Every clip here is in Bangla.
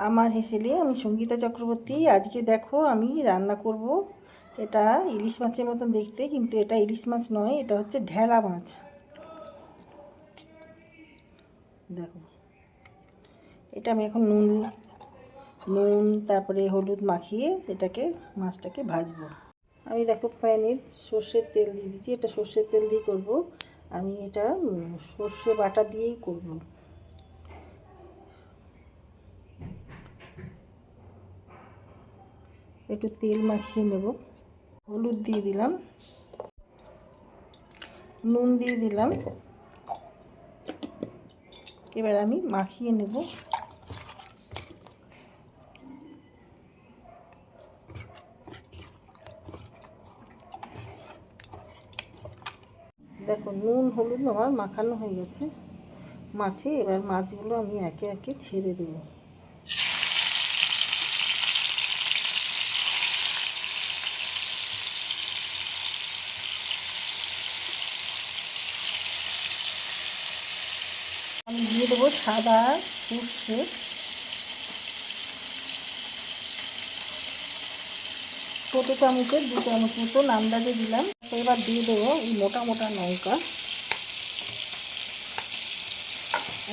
আমার হেসেলে আমি সঙ্গীতা চক্রবর্তী। আজকে দেখো আমি রান্না করব। এটা ইলিশ মাছের মতন দেখতে, কিন্তু এটা ইলিশ মাছ নয়, এটা হচ্ছে ঢেলা মাছ। দেখো, এটা আমি এখন নুন নুন তারপরে হলুদ মাখিয়ে এটাকে মাছটাকে ভাজবো। আমি দেখো প্যানে সর্ষের তেল দিয়ে দিচ্ছি। এটা সর্ষের তেল দিয়ে করব। আমি এটা সর্ষে বাটা দিয়েই করব। একটু তেল মাখিয়ে নেব। হলুদ দিয়ে দিলাম, নুন দিয়ে দিলাম। এবার আমি মাখিয়ে নেব। দেখো নুন হলুদ আমার মাখানো হয়ে গেছে মাছে। এবার মাছগুলো আমি একে একে ছেড়ে দেবো। আমি দিয়ে দেবো সাদা সর্ষে, ছোটো চামচের 2 চামচ মতো আন্দাজে দিলাম। এবার দিয়ে দেবো এই মোটা মোটা লঙ্কা,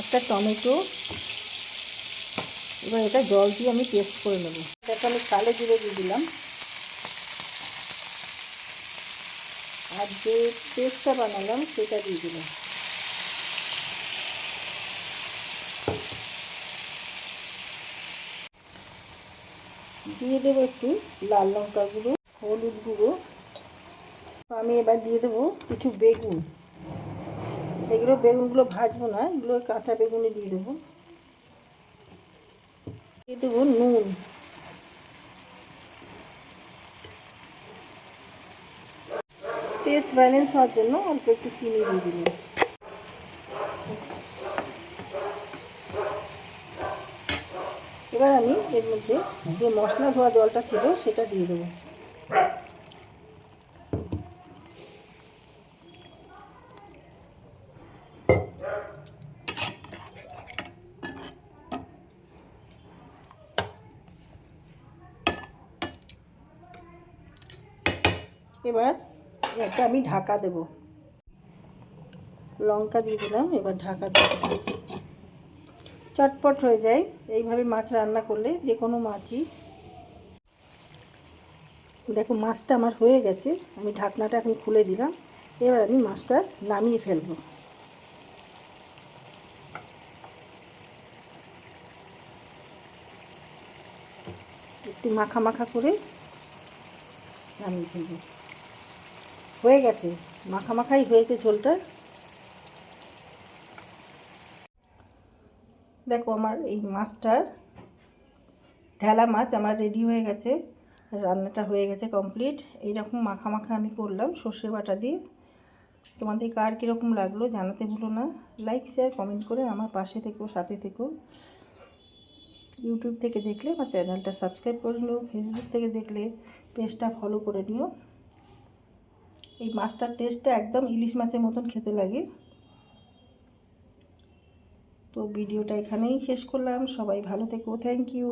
একটা টমেটো। এবার এটা জল দিয়ে আমি পেস্ট করে নেব। এটা আমি কালো জিরে দিয়ে দিলাম, আর যে পেস্টটা বানালাম সেটা দিয়ে দিলাম। দিয়ে দেবো একটু লাল লঙ্কা গুঁড়ো, হলুদ গুঁড়ো। আমি এবার দিয়ে দেবো কিছু বেগুন। বেগুনগুলো ভাজবো না, এগুলো কাঁচা বেগুনে দিয়ে দেবো। দিয়ে দেবো নুন, টেস্ট ব্যালেন্স হওয়ার জন্য অল্প একটু চিনি দিয়ে দিলাম। এবার আমি এর মধ্যে যে মশলা ধোয়া জলটা ছিল সেটা দিয়ে দেবো। এবার এটা আমি ঢাকা দেব। লঙ্কা দিয়ে দিলাম, এবার ঢাকা দেব। চটপট হয়ে যায় এইভাবে মাছ রান্না করলে, যে কোনো মাছই। দেখো মাছটা আমার হয়ে গেছে, আমি ঢাকনাটা এখন খুলে দিলাম। এবার আমি মাছটা নামিয়ে ফেলবো। একটু মাখা মাখা করে নামিয়ে ফেলবো। হয়ে গেছে, মাখা মাখাই হয়েছে ঝোলটা। দেখো আমার এই মাছটার ঢেলা মাছ আমার রেডি হয়ে গেছে। রান্নাটা হয়ে গেছে কমপ্লিট। এইরকম মাখা মাখা আমি করলাম সর্ষে বাটা দিয়ে। তোমাদের কার কীরকম লাগলো জানাতে ভুলো না। লাইক শেয়ার কমেন্ট করে আমার পাশে থেকো, সাথে থেকো। ইউটিউব থেকে দেখলে আমার চ্যানেলটা সাবস্ক্রাইব করে নিও, ফেসবুক থেকে দেখলে পেজটা ফলো করে নিও। এই মাছটার টেস্টটা একদম ইলিশ মাছের মতন খেতে লাগে। তো ভিডিওটা এখানেই শেষ করলাম। সবাই ভালো থেকো, থ্যাংক ইউ।